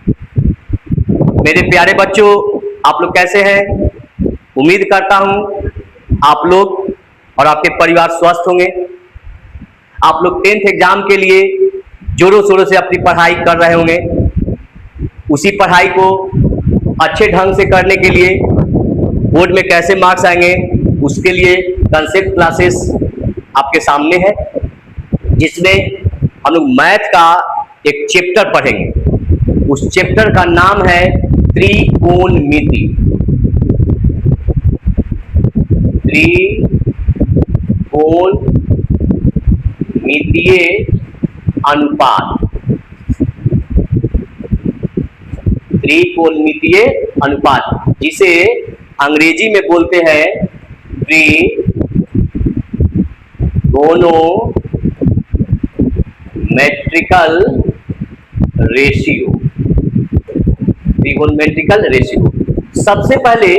मेरे प्यारे बच्चों, आप लोग कैसे हैं? उम्मीद करता हूं आप लोग और आपके परिवार स्वस्थ होंगे। आप लोग 10th एग्जाम के लिए जोरों शोरों से अपनी पढ़ाई कर रहे होंगे। उसी पढ़ाई को अच्छे ढंग से करने के लिए बोर्ड में कैसे मार्क्स आएंगे, उसके लिए कंसेप्ट क्लासेस आपके सामने है, जिसमें हम लोग मैथ का एक चैप्टर पढ़ेंगे। उस चैप्टर का नाम है त्रिकोणमिति। त्रिकोणमितीय अनुपात। त्रिकोणमितीय अनुपात, जिसे अंग्रेजी में बोलते हैं ट्रिगोनोमेट्रिकल रेशियो। Trigonometrical ratio. सबसे पहले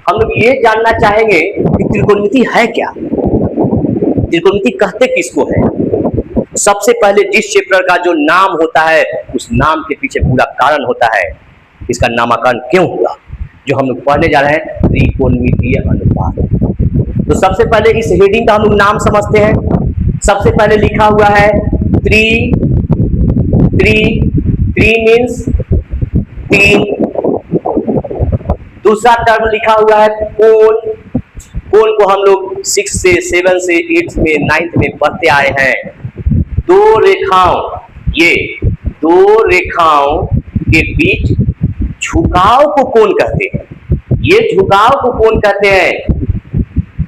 हम लोग ये जानना चाहेंगे कि त्रिकोणमिति है क्या, त्रिकोणमिति कहते किसको है। सबसे पहले जिस चैप्टर का जो नाम होता है, उस नाम के पीछे पूरा कारण होता है, इसका नामकरण क्यों हुआ, जो हम लोग पढ़ने जा रहे हैं त्रिकोणमितीय अनुपात। तो सबसे पहले इस हेडिंग का हम लोग नाम समझते हैं। सबसे पहले लिखा हुआ है त्रि मीन्स तीन। दूसरा टर्म लिखा हुआ है कोण। कोण को हम लोग 6 से 7 से 8 में 9th में पढ़ते आए हैं। दो रेखाओं, ये दो रेखाओं के बीच झुकाव को कोण कहते हैं। ये झुकाव को कोण कहते हैं।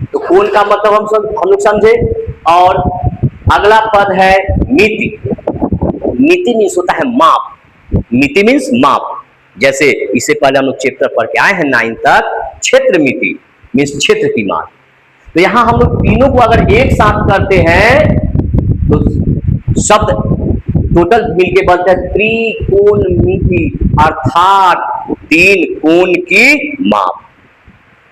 तो कोण का मतलब हम लोग समझे। और अगला पद है मिति। मिति मीन्स होता है माप। मिति मीन्स माप। जैसे इससे पहले हम लोग चैप्टर पढ़ के आए हैं 9 तक, क्षेत्र मिति मीन्स क्षेत्र की माप। तो यहां हम लोग तीनों को अगर एक साथ करते हैं तो शब्द टोटल मिलके बनता है त्रिकोणमिति, अर्थात तीन कोण की माप।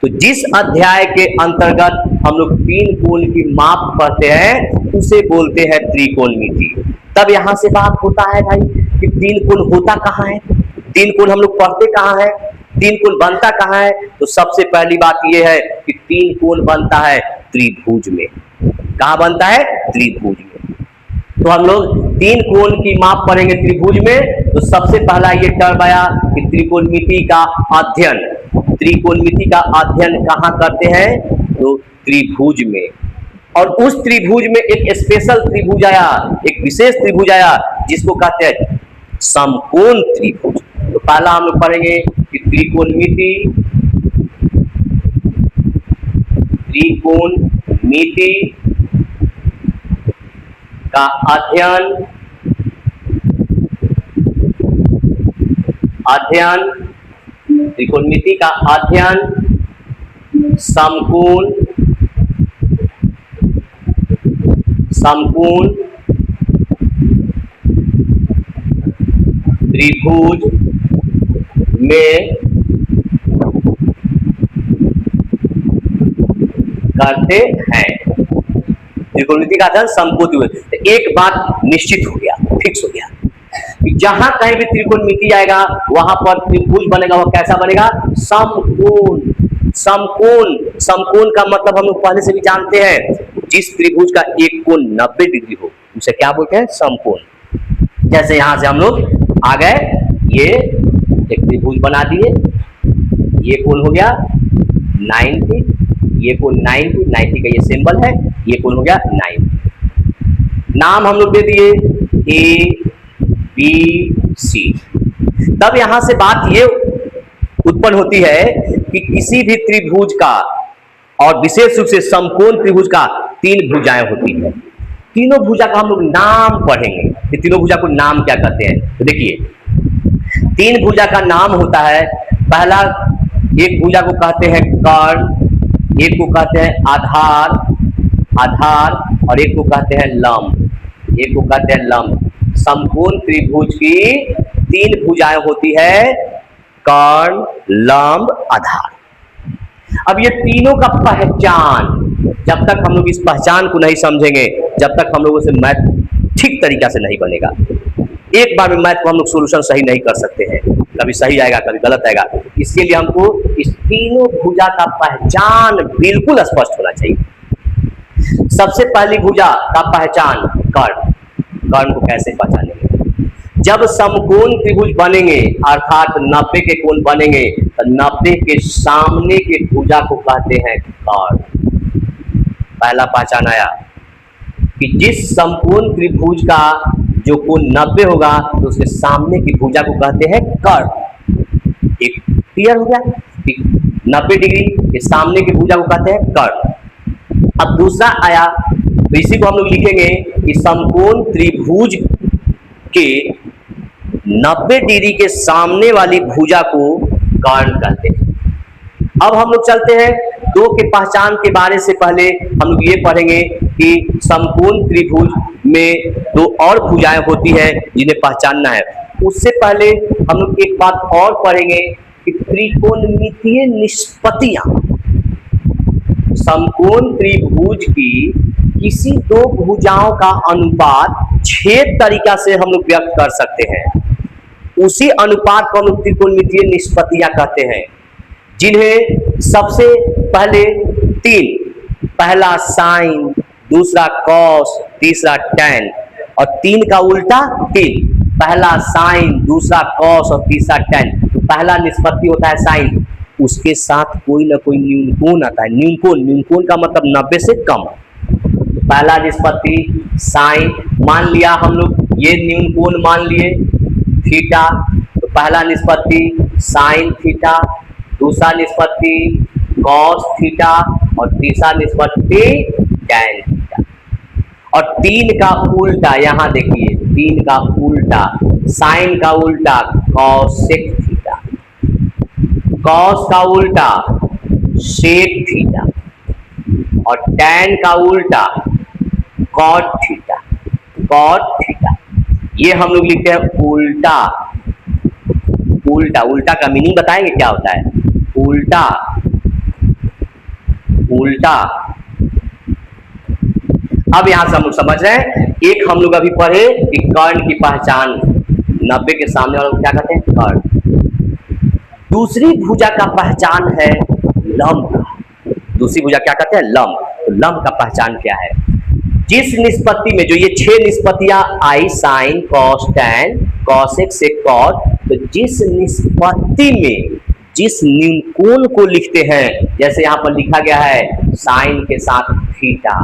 तो जिस अध्याय के अंतर्गत हम लोग तीन कोण की माप पढ़ते हैं, उसे बोलते हैं त्रिकोणमिति। तब यहां से बात होता है भाई कि तीन कोण होता कहां है, तीन कोण हम लोग पढ़ते कहां है, तीन कोण बनता कहां है। तो सबसे पहली बात यह है कि तीन कोण बनता है त्रिभुज में। कहां बनता है? त्रिभुज में। तो हम लोग तीन कोण की माप पढ़ेंगे त्रिभुज में। तो सबसे पहला ये टर्म आया कि त्रिकोणमिति का अध्ययन। त्रिकोणमिति का अध्ययन कहां करते हैं? तो त्रिभुज में। और उस त्रिभुज में एक स्पेशल त्रिभुज आया, एक विशेष त्रिभुज आया, जिसको कहते हैं समकोण त्रिभुज। तो पहला हम लोग पढ़ेंगे कि त्रिकोणमिति का त्रिकोणमिति का अध्ययन समकोण त्रिभुज में करते हैं। त्रिकोणमिति का अध्ययन समकोण त्रिभुज। तो एक बात निश्चित हो गया, फिक्स हो गया कि जहां कहीं भी त्रिकोणमिति आएगा वहां पर त्रिभुज बनेगा। वो कैसा बनेगा? समकोण। समकोण, समकोण का मतलब हम लोग पहले से भी जानते हैं, जिस त्रिभुज का एक कोण 90 डिग्री हो उसे क्या बोलते हैं? समकोण। जैसे यहां से हम लोग आ गए, ये एक त्रिभुज बना दिए, ये कोण हो गया 90, ये कोण 90 का ये सिंबल है, ये कोण हो गया 90। नाम हम लोग दे दिए ए बी सी। तब यहां से बात ये उत्पन्न होती है कि किसी भी त्रिभुज का, और विशेष रूप से समकोण त्रिभुज का, तीन भुजाएं होती हैं। तीनों भुजा का हम लोग नाम पढ़ेंगे कि तीनों भुजा को नाम क्या कहते हैं। तो देखिए, तीन भुजा का नाम होता है, पहला एक भुजा को कहते हैं कर्ण, एक को कहते हैं आधार, और एक को कहते हैं लंब। समकोण त्रिभुज की तीन भुजाएं होती है, कर्ण, लंब, आधार। अब ये तीनों का पहचान, जब तक हम लोग इस पहचान को नहीं समझेंगे, जब तक हम लोगों से मैथ ठीक तरीका से नहीं बनेगा। एक बार में मैथ को हम लोग सोल्यूशन सही नहीं कर सकते हैं, कभी सही आएगा कभी गलत आएगा। इसके लिए हमको इस तीनों भुजा का पहचान बिल्कुल स्पष्ट होना चाहिए। सबसे पहली भुजा का पहचान कर्ण। कर्ण को कैसे पहचानेंगे? जब समकोण त्रिभुज बनेंगे अर्थात 90 के कोण बनेंगे तो 90 के सामने के भुजा को कहते हैं कर्ण। पहला पहचान आया कि जिस समकोण त्रिभुज का जो कोण 90 होगा तो उसके सामने की भुजा को कहते हैं कर्ण। एक क्लियर हो गया कि 90 डिग्री के सामने की भुजा को कहते हैं कर्ण। अब दूसरा आया तो इसी को हम लोग लिखेंगे कि समकोण त्रिभुज के 90 डिग्री के सामने वाली भुजा को कर्ण कहते हैं। अब हम लोग चलते हैं दो के पहचान के बारे से पहले हम लोग ये पढ़ेंगे कि समकोण त्रिभुज में दो और भुजाएं होती है जिन्हें पहचानना है। उससे पहले हम लोग एक बात और पढ़ेंगे कि त्रिकोणमितीय निष्पत्तियां समकोण त्रिभुज की किसी दो भुजाओं का अनुपात 6 तरीका से हम लोग व्यक्त कर सकते हैं। उसी अनुपात को हम लोग त्रिकोणमितीय निष्पत्तियां कहते हैं, जिन्हें सबसे पहले 3, पहला साइन, दूसरा कॉस, तीसरा टैन, और 3 का उल्टा 3, पहला साइन, दूसरा कॉस और तीसरा टैन। तो पहला निष्पत्ति होता है साइन, उसके साथ कोई ना कोई न्यूनकोण आता है। न्यूनकोण का मतलब 90 से कम। तो पहला निष्पत्ति साइन, मान लिया हम लोग ये न्यूनकोण मान लिए थीटा, तो पहला निष्पत्ति साइन थीटा, दूसरा निष्पत्ति कॉस थीटा और तीसरा निष्पत्ति टैन थीटा। और 3 का उल्टा, यहां देखिए 3 का उल्टा, साइन का उल्टा कॉसेक थीटा, कॉस का उल्टा सेक थीटा और टैन का उल्टा कॉट थीटा, कॉट थीटा। ये हम लोग लिखते हैं उल्टा। उल्टा, उल्टा का मीनिंग बताएंगे क्या होता है? उल्टा, उल्टा। अब यहां से हम लोग समझ रहे हैं, एक हम लोग अभी पढ़े कि कर्ण की पहचान 90 के सामने वाला को क्या कहते हैं? कर्ण। दूसरी भुजा का पहचान है लंब। दूसरी भुजा क्या कहते हैं? लंब। तो लंब का पहचान क्या है? जिस निष्पत्ति में जो ये 6 निष्पत्तियां आई, sine cos tan cosec sec cot, तो जिस निष्पत्ति में जिस न्यूनकोण को लिखते हैं, जैसे यहां पर लिखा गया है साइन के साथ थीटा,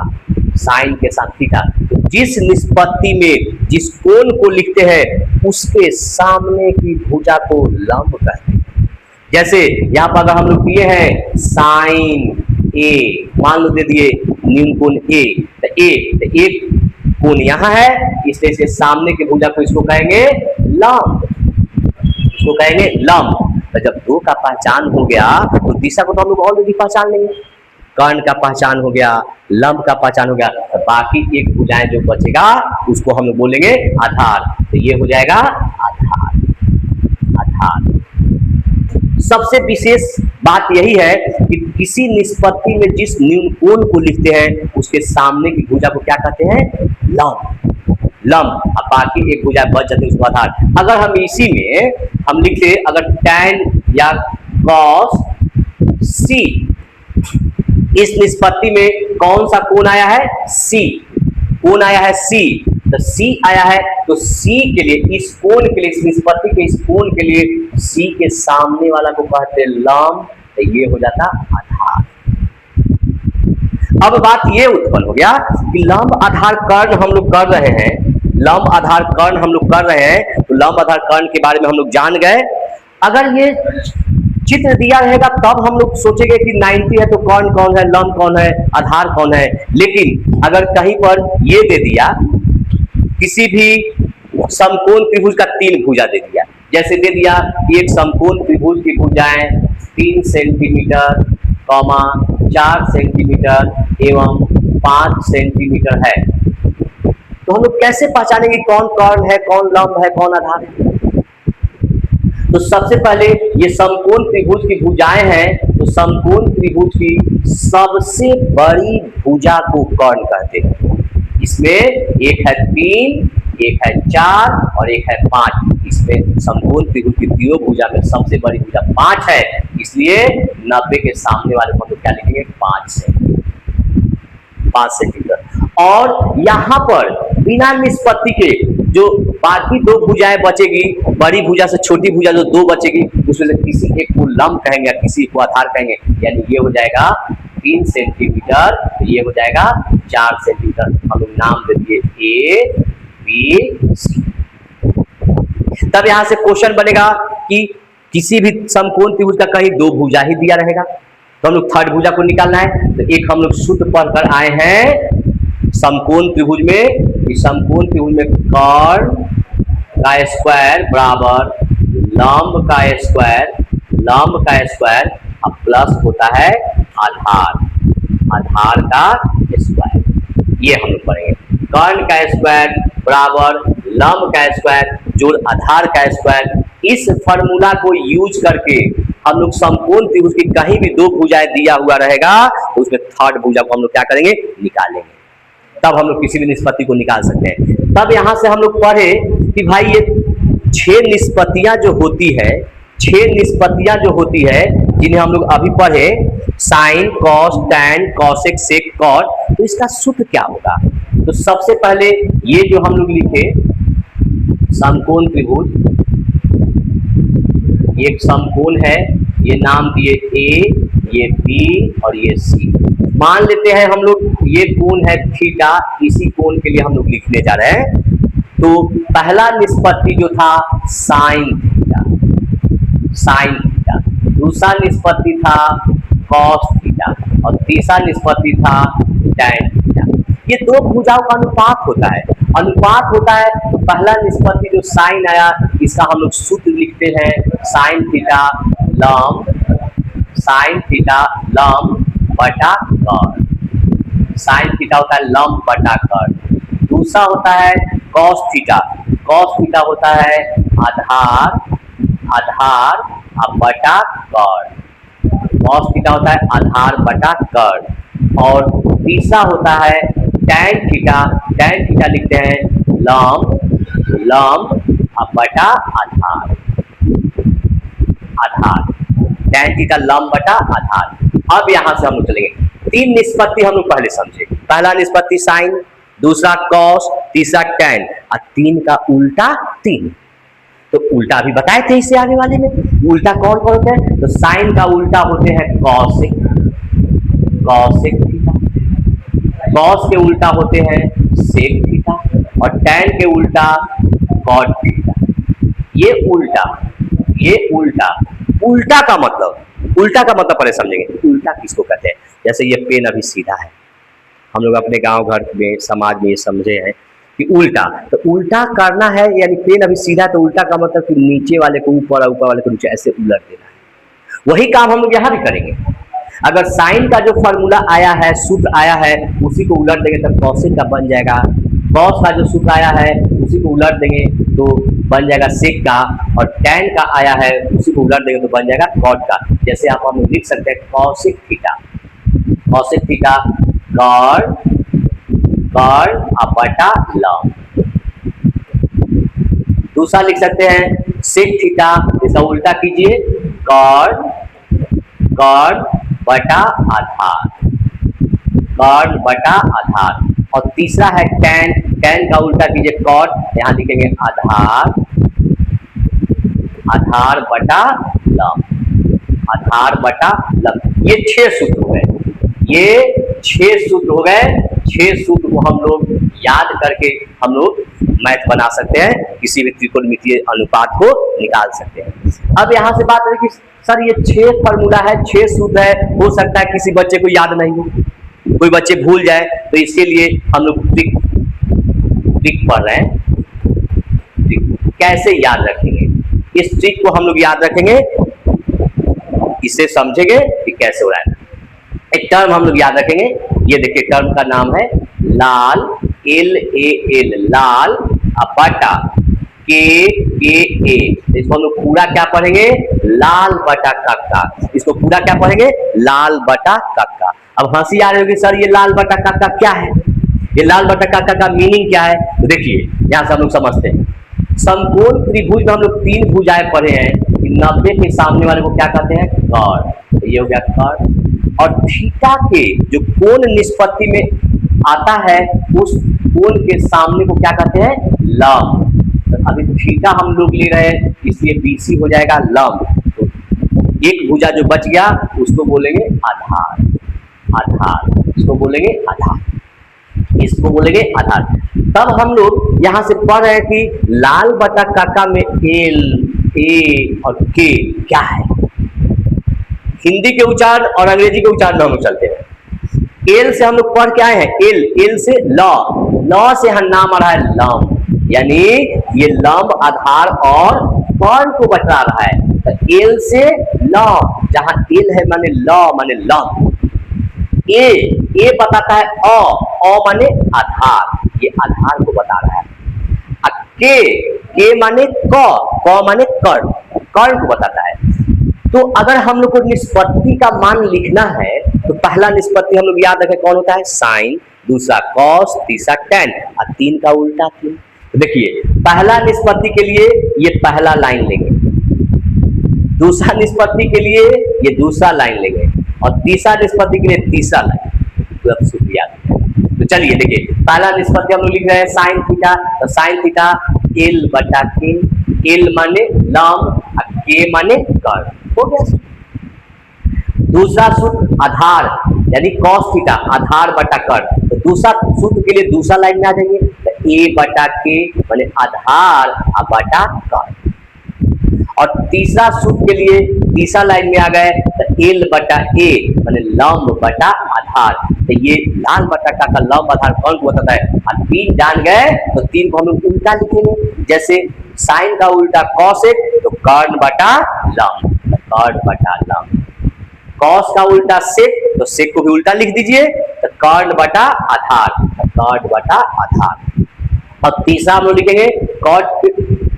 साइन के साथ थीटा, तो जिस निष्पत्ति में जिस कोण को लिखते हैं उसके सामने की भुजा को लंब कहते हैं। जैसे यहां पर अगर हम लोग दिए हैं साइन ए, मान लो दे दिए न्यूनकोण ए, तो एक कोण यहां है, इसलिए इसके सामने की भुजा को इसको कहेंगे लंब, इसको कहेंगे लंब। तो जब दो का पहचान हो गया तो दिशा को तो हम लोग ऑलरेडी पहचान लेंगे। कर्ण का पहचान हो गया, लंब का पहचान हो गया, तो बाकी एक भुजाएं जो बचेगा उसको हम लोग बोलेंगे आधार। तो ये हो जाएगा आधार। आधार सबसे विशेष बात यही है कि किसी निष्पत्ति में जिस न्यूनकोण को लिखते हैं उसके सामने की भुजा को क्या कहते हैं? लंब। लंब। अब बाकी एक भुजा बच जाती है उसको आधार। अगर हम इसी में हम लिखे अगर टैन या कॉस सी, इस निष्पत्ति में कौन सा कोण आया है? सी। कोण आया है सी, तो सी आया है, तो सी के लिए, इस कोण के लिए, इस निष्पत्ति के इस कोण के लिए सी के सामने वाला को कहते हैं लंब, तो ये हो जाता आधार। अब बात ये उत्पन्न हो गया कि लंब आधार कर्ण हम लोग कर रहे हैं, लंब आधार कर्ण हम लोग कर रहे हैं, तो लंब आधार कर्ण के बारे में हम लोग जान गए। अगर ये चित्र दिया रहेगा तब हम लोग सोचेंगे कि 90 है तो कर्ण कौन है, लंब कौन है, आधार कौन है। लेकिन अगर कहीं पर ये दे दिया, किसी भी समकोण त्रिभुज का 3 भुजा दे दिया, जैसे दे दिया एक समकोण त्रिभुज की भुजाएं 3 सेंटीमीटर, 4 सेंटीमीटर एवं 5 सेंटीमीटर है, तो हम लोग कैसे पहचानेंगे कौन कर्ण है, कौन लंब है, कौन आधार है? तो सबसे पहले ये समकोण त्रिभुज की भुजाएं हैं, तो समकोण त्रिभुज की सबसे बड़ी भुजा को कर्ण कहते हैं। इसमें एक है 3, एक है 4 और एक है 5। इसमें समकोण त्रिभुज की तीनों भुजा में सबसे बड़ी भुजा 5 है, इसलिए 90 के सामने वाले को हम लोग क्या लिखेंगे 5 सेंटीमीटर। और यहाँ पर बिना निष्पत्ति के जो बाकी दो भुजाएं बचेगी, बड़ी भुजा से छोटी भुजा जो दो बचेगी, उसमें से किसी एक को लंब कहेंगे या किसी को आधार कहेंगे, यानी ये हो जाएगा 3 सेंटीमीटर, ये हो जाएगा 4 सेंटीमीटर। हम लोग नाम दे दिए ए बी सी। तब यहां से क्वेश्चन बनेगा कि किसी भी समकोण त्रिभुज का कहीं दो भुजा ही दिया रहेगा, तो हम लोग थर्ड भुजा को निकालना है। तो एक हम लोग सूत्र पढ़कर आए हैं समकोण त्रिभुज में, इस समकोण त्रिभुज में कर्ण का स्क्वायर बराबर लंब का स्क्वायर, लंब का स्क्वायर अब प्लस होता है आधार, आधार का स्क्वायर। ये हम लोग पढ़ेंगे, कर्ण का स्क्वायर बराबर लंब का स्क्वायर जोड़ आधार का स्क्वायर। इस फॉर्मूला को यूज करके हम लोग समकोण त्रिभुज की कहीं भी दो भुजाएं दिया हुआ रहेगा तो उसमें थर्ड भुजा को हम लोग क्या करेंगे, निकालेंगे, तब हम लोग किसी भी निष्पत्ति को निकाल सकते हैं। तब यहां से हम लोग पढ़े कि भाई ये 6 निष्पत्तियां जो होती है, 6 निष्पत्तियां जो होती है जिन्हें हम लोग अभी पढ़े, sign, cos, tan, cosec, sec, cot, तो इसका सूत्र क्या होगा। तो सबसे पहले ये जो हम लोग लिखे समकोण त्रिभुज, एक समकोण है, ये नाम दिए ए, ये बी और ये सी। मान लेते हैं हम लोग ये कोण है थीटा, इसी कोण के लिए हम लोग लिखने जा रहे हैं। तो पहला निष्पत्ति जो था साइन थीटा, साइन थीटा, दूसरा निष्पत्ति था कॉस थीटा और तीसरा निष्पत्ति था टैन थीटा। ये दो भुजाओं का अनुपात होता है, अनुपात होता है। तो पहला निष्पत्ति जो साइन आया, इसका हम लोग सूत्र लिखते हैं साइन थीटा लंब, साइन थीटा लंब बटा कर्ण। साइन थीटा होता है लंब बटा कर्ण। दूसरा होता है कॉस थीटा, कॉस थीटा होता है आधार, आधार अब बटा कर्ण। कॉस थीटा होता है आधार बटा कर्ण। और तीसरा होता है टैन थीटा, टैन थीटा लिखते हैं लंब, लंब अब बटा आधार, आधार, टैन थीटा लंब बटा आधार। अब यहां से हम लोग चलेंगे, 3 निष्पत्ति हम लोग पहले समझे। पहला निष्पत्ति साइन, दूसरा कॉस, तीसरा टैन और 3 का उल्टा 3। तो उल्टा भी बताए थे इससे आने वाले में, उल्टा कौन कौन होते हैं। तो साइन का उल्टा होते हैं कॉसेक, कॉसेक थीटा, कॉस के उल्टा होते हैं सेक थीटा और टैन के उल्टा कॉट थीटा। ये उल्टा, ये उल्टा, उल्टा का मतलब, उल्टा का मतलब पहले समझेंगे उल्टा किसको कहते हैं। जैसे ये पेन अभी सीधा है, हम लोग अपने गांव घर में समाज में ये समझे हैं कि उल्टा, तो उल्टा करना है, यानी पेन अभी सीधा, तो उल्टा का मतलब कि नीचे वाले को ऊपर, ऊपर वाले को नीचे, ऐसे उलट देना है। वही काम हम लोग यहाँ भी करेंगे। अगर साइन का जो फॉर्मूला आया है, सूत्र आया है, उसी को उलट देंगे तो कॉसेक का बन जाएगा। कॉस का जो सूत्र आया है उसी को उलट देंगे तो बन जाएगा सेक का, और टैन का आया है उसी को उलट देंगे तो बन जाएगा कॉट का। जैसे आप हम लिख सकते हैं cosec theta, cosec theta cot, cot बटा लंब। दूसरा लिख सकते हैं सेक थीटा, इसका उल्टा कीजिए कॉट, कॉट बटा आधार, कॉट बटा आधार। और तीसरा है टैन, टैन का उल्टा कीजिए कॉट, यहां लिखेंगे आधार, आधार बटा लंब, आधार बटा लंब। ये 6 सूत्र हो गए, ये 6 सूत्र हो गए। 6 सूत्र को हम लोग याद करके हम लोग मैथ बना सकते हैं, किसी भी त्रिकोणमितीय अनुपात को निकाल सकते हैं। अब यहां से बात है कि सर ये 6 फॉर्मूला है, 6 सूत्र है, हो सकता है किसी बच्चे को याद नहीं हो, कोई बच्चे भूल जाए, तो इसके लिए हम लोग ट्रिक पढ़ रहे हैं। कैसे याद रखेंगे, इस ट्रिक को हम लोग याद रखेंगे, इसे समझेंगे कि कैसे हो रहा है। एक टर्म हम लोग याद रखेंगे, ये देखिए टर्म का नाम है लाल, LAL, लाल बटा KA। इसको हम लोग पूरा क्या पढ़ेंगे, लाल बटा कक्का। इसको पूरा क्या पढ़ेंगे, लाल बटा कक्का। अब हंसी आ रही होगी सर ये लाल बटा कक्का क्या है। ये लाल बटा काका का मीनिंग क्या है? तो देखिए यहां से हम लोग समझते हैं। समकोण त्रिभुज में हम लोग 3 भुजाएं पढ़े हैं कि 90 के सामने वाले को क्या कहते हैं? कर्ण। तो ये हो गया कर्ण। और थीटा के जो कोण निष्पत्ति में आता है उस कोण के सामने को क्या कहते हैं? लंब। तो अभी थीटा हम लोग ले रहे हैं इसलिए बीसी हो जाएगा लंब। तो एक भुजा जो बच गया उसको बोलेंगे आधार। आधार इसको बोलेंगे आधार, इसको बोलेंगे आधार। तब हम लोग यहां से पढ़ रहे हैं कि लाल बटा काका में एल, ए और के क्या है। हिंदी के उच्चारण और अंग्रेजी के उच्चारण में हम लोग चलते हैं। एल से हम लोग पढ़ के आए हैं, एल, एल से लॉ, लॉ से यहां नाम आ रहा है लंब, यानी ये लंब आधार और कर्ण को बता रहा है। तो एल से लॉ, जहां एल है माने लॉ माने लंब। ए बताता है अ माने आधार, ये आधार को बता रहा है। के माने क माने कर्ण, कर्ण को बताता है। तो अगर हम लोग को निष्पत्ति का मान लिखना है तो पहला निष्पत्ति हम लोग याद रखें कौन होता है? साइन, दूसरा कॉस, तीसरा टेन और 3 का उल्टा 3। तो देखिए पहला निष्पत्ति के लिए ये पहला लाइन लेंगे, दूसरा निष्पत्ति के लिए ये दूसरा लाइन लेंगे और तीसरा निष्पत्ति के लिए तीसरा लाइन। तो अब शुक्रिया। तो चलिए देखिए पहला निष्पत्ति हम लोग लिख रहे हैं साइन थीटा। तो साइन थीटा एल बटा के, एल माने लंब और के माने कर्ण, हो गया। दूसरा सूत्र आधार यानी कॉस थीटा, आधार बटा कर्ण। तो दूसरा सूत्र के लिए दूसरा लाइन में आ जाएंगे। तो ए बटा के माने आधार और बटा कर्ण। और तीसरा सूत्र के लिए तीसरा लाइन में आ गए तो एल बटा ए माने लंब बटा आधार। तो ये लाल बटा का लंब आधार कौन को बताता है? और 3 जान गए तो 3 को हम लोग उल्टा लिखेंगे, जैसे साइन का उल्टा कॉसेक तो कर्ण बटा लंब, कर्ण बटा लंब। कॉस का उल्टा सेक तो सेक को भी उल्टा लिख दीजिए तो कर्ण बटा आधार, कर्ण बटा आधार। और तीसरा हम लोग लिखेंगे कॉट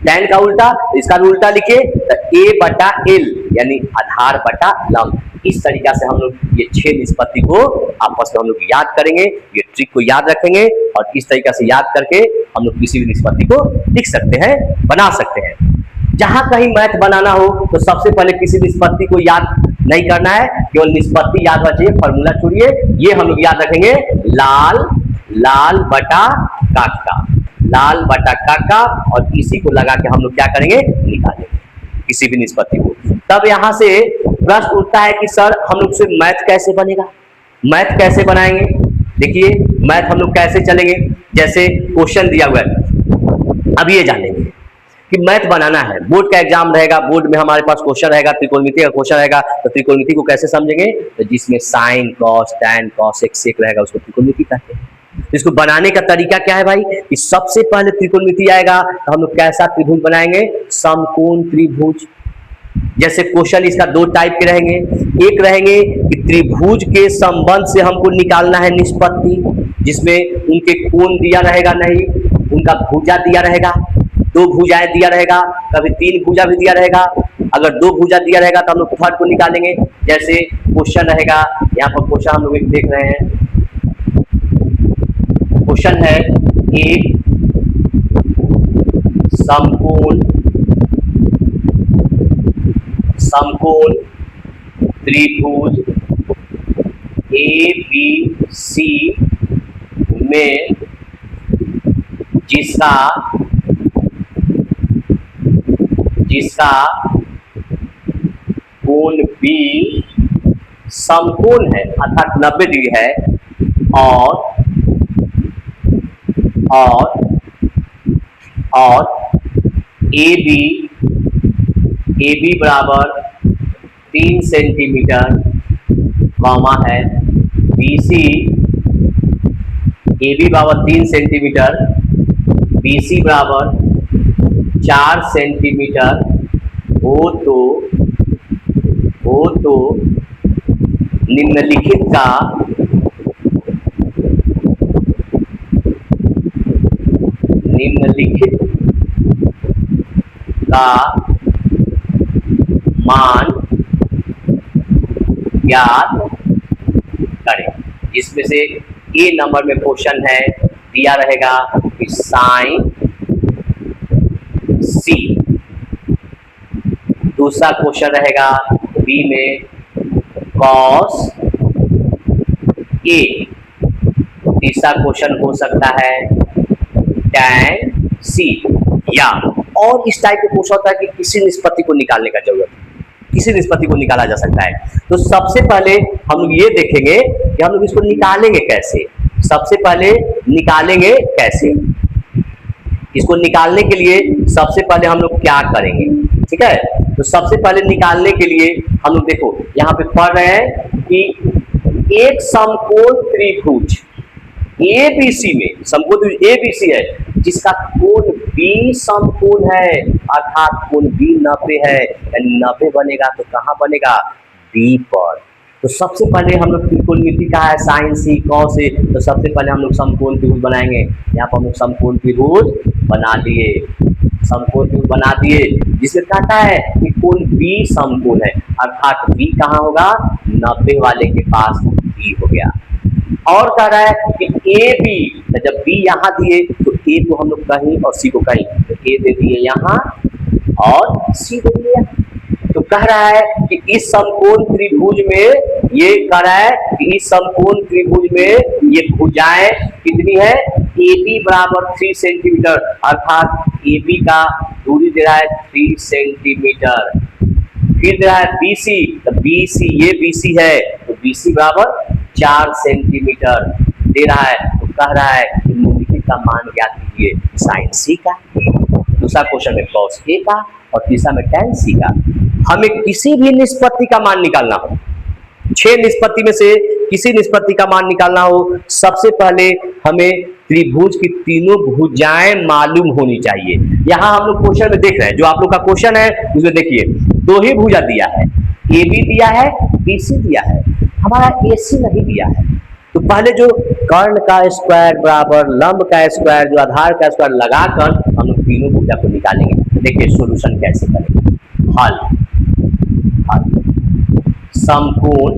टेन का उल्टा, इसका भी उल्टा लिखे तो ए बटा एल यानी आधार बटा लंब। इस तरीका से हम लोग ये 6 निष्पत्ति को आपस में हम लोग याद करेंगे, ये ट्रिक को याद रखेंगे और इस तरीका से याद करके हम लोग किसी भी निष्पत्ति को लिख सकते हैं, बना सकते हैं। जहां कहीं मैथ बनाना हो तो सबसे पहले किसी निष्पत्ति को याद नहीं करना है, केवल निष्पत्ति याद रखिए, फॉर्मूला छोड़िए। ये हम लोग याद रखेंगे लाल, लाल बटा काका, लाल बटा काका और इसी को लगा के हम लोग क्या करेंगे? निकालेंगे किसी भी निष्पत्ति को। तब यहां से प्रश्न उठता है कि सर हम लोग से मैथ कैसे बनेगा, मैथ कैसे बनाएंगे? देखिए मैथ हम लोग कैसे चलेंगे, जैसे क्वेश्चन दिया हुआ है, अब ये जानेंगे कि मैथ बनाना है। बोर्ड का एग्जाम रहेगा, बोर्ड में हमारे पास क्वेश्चन रहेगा, त्रिकोणमिति का क्वेश्चन रहेगा, तो त्रिकोणमिति को कैसे समझेंगे? तो जिसमें साइन कॉस टैन कॉस एक सेक रहेगा उसको त्रिकोणमिति कहते हैं। इसको बनाने का तरीका क्या है भाई? कि सबसे पहले त्रिकोणमिति आएगा तो हम लोग कैसा त्रिभुज बनाएंगे? समकोण त्रिभुज। जैसे क्वेश्चन इसका 2 टाइप के रहेंगे, एक रहेंगे कि त्रिभुज के संबंध से हमको निकालना है निष्पत्ति, जिसमें उनके कोण दिया रहेगा नहीं, उनका भुजा दिया रहेगा, 2 भुजाएं दिया रहेगा, कभी 3 भुजा भी दिया रहेगा। अगर 2 भुजा दिया रहेगा तो हम लोग थर्ड को निकालेंगे। जैसे क्वेश्चन रहेगा, यहाँ पर क्वेश्चन हम लोग एक देख रहे हैं, क्वेश्चन है एक समकोण त्रिभुज ABC में जिसका कोण B समकोण है अर्थात 90 डिग्री है और AB बराबर 3 सेंटीमीटर कॉमा है, BC AB बराबर 3 सेंटीमीटर, BC बराबर 4 सेंटीमीटर हो तो निम्नलिखित का मान ज्ञात करें, जिसमें से ए नंबर में क्वेश्चन है दिया रहेगा कि साइन सी, दूसरा क्वेश्चन रहेगा बी में कॉस ए, तीसरा क्वेश्चन हो सकता है टैन सी, या और इस टाइप के क्वेश्चन होता है कि किसी निष्पत्ति को निकालने का जरूरत है, किसी निष्पत्ति को निकाला जा सकता है। तो सबसे पहले हम लोग ये देखेंगे कि हम लोग इसको निकालेंगे कैसे। सबसे पहले निकालेंगे कैसे, इसको निकालने के लिए सबसे पहले हम लोग क्या करेंगे, ठीक है। तो सबसे पहले निकालने के लिए हम लोग देखो यहाँ पे पढ़ रहे हैं कि एक समकोण त्रिभुज एबीसी में, समकोण त्रिभुज एबीसी है जिसका कोण बी समकोण है, अर्थात कोण बी 90 है, यानी 90 बनेगा तो कहाँ बनेगा, बी पर। तो सबसे पहले हम लोग त्रिकोणमिति का है साइन सी कॉस ए, तो सबसे पहले हम लोग समकोण त्रिभुज बनाएंगे। यहाँ पर हम लोग समकोण त्रिभुज बना लिए, समकोण त्रिभुज बना दिए, जिसमें कहता है कि कोण बी समकोण है, अर्थात बी कहाँ होगा, 90 वाले के पास बी हो गया। और कह रहा है कि ए बी, जब बी यहाँ दिए तो ए को हम लोग कहीं और सी को कहीं, तो ए दे दिए यहाँ और सी दे दिए। तो कह रहा है कि इस समकोण त्रिभुज में, ये कह रहा है कि इस समकोण त्रिभुज में ये भुजाएं कितनी है, ए बी बराबर 3 सेंटीमीटर, अर्थात ए बी का दूरी दे रहा है 3 सेंटीमीटर। फिर दे रहा है BC, तो BC ये BC है तो BC बराबर 4 सेंटीमीटर दे रहा है। तो कह रहा है कि निम्नलिखित का मान ज्ञात कीजिए, साइन सी का, दूसरा क्वेश्चन में कॉस ए का और तीसरा में टैन सी का। हमें किसी भी निष्पत्ति का मान निकालना हो, 6 निष्पत्ति में से किसी निष्पत्ति का मान निकालना हो, सबसे पहले हमें त्रिभुज की तीनों भुजाएं मालूम होनी चाहिए। यहाँ हम लोग क्वेश्चन में देख रहे हैं, जो आप लोग का क्वेश्चन है उसमें देखिए 2 ही भुजा दिया है, ए बी दिया है, BC दिया है, हमारा AC नहीं दिया है। तो पहले जो कर्ण का स्क्वायर बराबर लंब का स्क्वायर, जो आधार का स्क्वायर लगाकर हम लोग तीनों भुजा को निकालेंगे। देखिए सोल्यूशन कैसे करेंगे, हल समकोण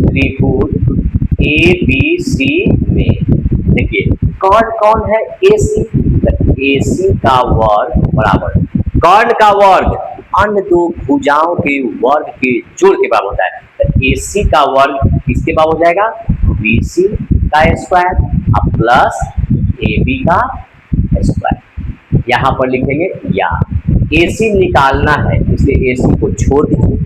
त्रिभुज ABC में देखिए कर्ण कौन है, AC, AC का वर्ग बराबर कर्ण का वर्ग अन्य 2 भुजाओं के वर्ग के जोड़ के बराबर होता है। तो AC का वर्ग किसके बराबर हो जाएगा, BC का स्क्वायर प्लस AB का स्क्वायर। यहाँ पर लिखेंगे या AC निकालना है, इसलिए AC को छोड़ दीजिए।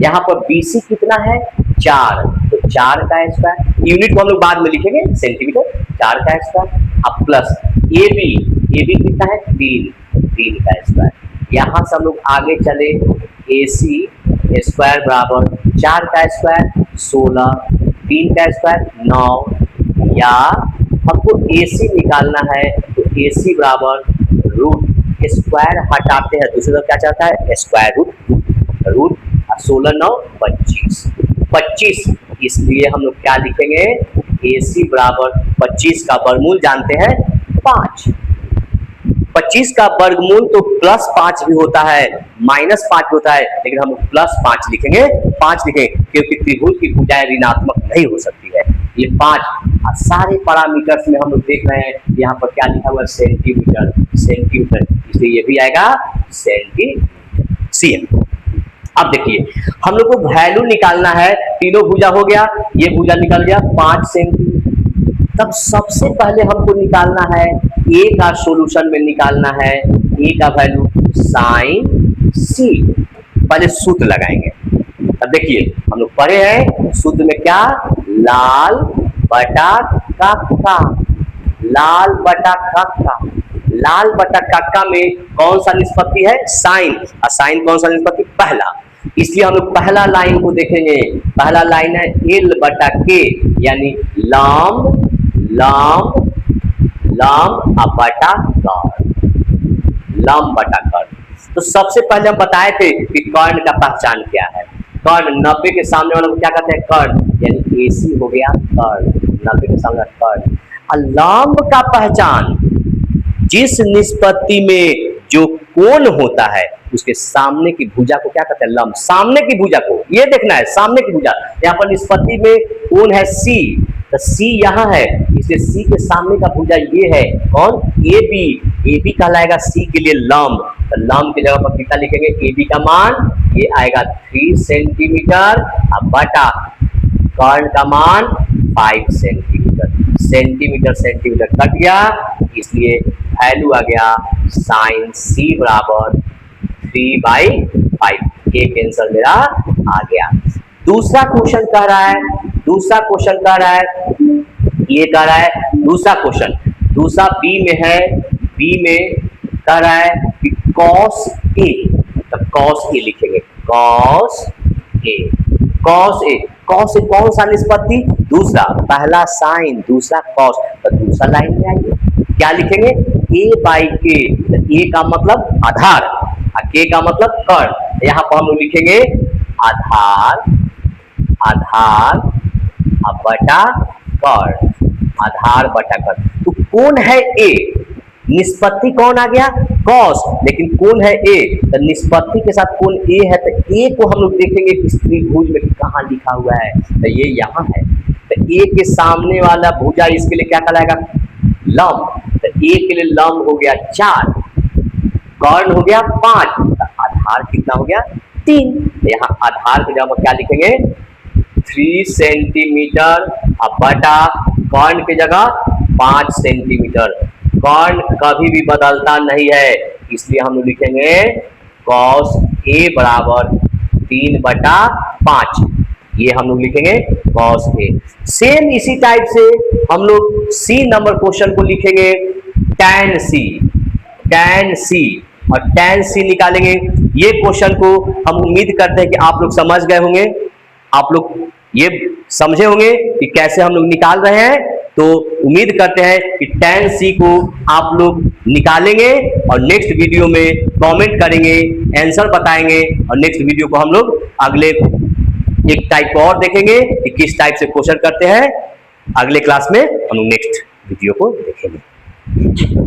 यहाँ पर BC कितना है, 4, तो 4 का स्क्वायर, यूनिट को हम लोग बाद में लिखेंगे सेंटीमीटर, 4 का स्क्वायर अब प्लस AB कितना है, 3 का स्क्वायर। यहाँ से हम लोग आगे चले, AC स्क्वायर बराबर 4 का स्क्वायर 16, 3 का स्क्वायर 9, या हमको AC निकालना है तो AC बराबर रूट स्क्वायर हटाते हैं, दूसरी तरफ क्या चाहता है, स्क्वायर रूट 16 9 25, इसलिए हम लोग क्या लिखेंगे, AC बराबर 25 का वर्गमूल जानते हैं 5, 25 का वर्गमूल तो +5 भी होता है, -5 भी होता है, लेकिन हम +5 लिखेंगे, 5 लिखेंगे क्योंकि त्रिभुज की भुजाएं ऋणात्मक नहीं हो सकती है। ये 5 सारे पैरामीटर्स में हम लोग देख रहे हैं, यहाँ पर क्या लिखा हुआ है, सेंटीमीटर, इसलिए ये भी आएगा सेंटीमीटर। अब देखिए हम लोग को वैल्यू निकालना है, तीनों भुजा हो गया, ये भुजा निकल गया 5 सेंटीमीटर। तब सबसे पहले हमको निकालना है ए का, सॉल्यूशन में निकालना है ए का वैल्यू साइन सी। पहले सूत्र लगाएंगे। अब देखिए हम लोग पढ़े हैं सूत्र में क्या, लाल बटा कक्का, लाल बटा कक्का में कौन सा निष्पत्ति है, साइन, और साइन कौन सा निष्पत्ति, पहला, इसलिए हम लोग पहला लाइन को देखेंगे। पहला लाइन है L बटा K, यानी लंब बटा कर्ण। तो सबसे पहले हम बताए थे कि कर्ण का पहचान क्या है, कर्ण 90 के सामने वाला को क्या कहते हैं, कर्ण, यानी AC हो गया कर्ण, 90 के सामने कर्ण। लंब का पहचान, जिस निष्पत्ति में जो कोण होता है उसके सामने की भुजा को क्या कहते हैं? लंब। सामने की भुजा को ये देखना है, सामने की भुजा। यहाँ पर निष्पत्ति में कोण है सी, तो सी यहाँ है, इसलिए सी के सामने का भुजा ये है कौन? A B. ए बी कहलाएगा सी के लिए लंब, तो लंब की जगह पर कितना लिखेंगे? ए बी का मान ये आएगा 3 सेंटीमीटर, अब बटा कर्ण का मान 5 सेंटीमीटर। सेंटीमीटर सेंटीमीटर कट गया, इसलिए वैल्यू आ गया साइन सी बराबर 3/5। एक आंसर मेरा आ गया। दूसरा क्वेश्चन कह रहा है, ये कह रहा है दूसरा क्वेश्चन, दूसरा बी में है, बी में कह रहा है कि कॉस ए, तो कॉस ए लिखेंगे, कॉस ए। कॉस ए कौन सा निष्पत्ति? दूसरा, पहला साइन, दूसरा कॉस, तो दूसरा लाइन में आइए, क्या लिखेंगे? ए बाई के, तो ए का मतलब आधार और के का मतलब कर्ण। यहाँ पर हम लिखेंगे आधार, आधार बटा कर्ण, आधार बटा कर्ण। तो कौन है ए? निष्पत्ति कौन आ गया? कॉस, लेकिन कौन है ए? तो निष्पत्ति के साथ कौन ए है, तो ए को हम लोग देखेंगे कि त्रिभुज में कहाँ लिखा हुआ है, तो ये यहाँ है। तो ए के सामने वाला भुजा इसके लिए क्या कहलाएगा? लंब। तो ए के लिए लंब हो गया 4, कर्ण हो गया 5, तो आधार कितना हो गया? 3। तो यहाँ आधार की जगह क्या लिखेंगे? 3 सेंटीमीटर बटा कर्ण की जगह 5 सेंटीमीटर। कर्ण कभी भी बदलता नहीं है, इसलिए हम लिखेंगे cos a बराबर 3/5। ये हम लोग लिखेंगे cos a। सेम इसी टाइप से हम लोग सी नंबर क्वेश्चन को लिखेंगे tan c, tan c और tan c निकालेंगे। ये क्वेश्चन को हम उम्मीद करते हैं कि आप लोग समझ गए होंगे, आप लोग ये समझे होंगे कि कैसे हम लोग निकाल रहे हैं। तो उम्मीद करते हैं कि tan c को आप लोग निकालेंगे और नेक्स्ट वीडियो में कमेंट करेंगे, आंसर बताएंगे, और नेक्स्ट वीडियो को हम लोग अगले एक टाइप को और देखेंगे कि किस टाइप से क्वेश्चन करते हैं। अगले क्लास में हम लोग नेक्स्ट वीडियो को देखेंगे।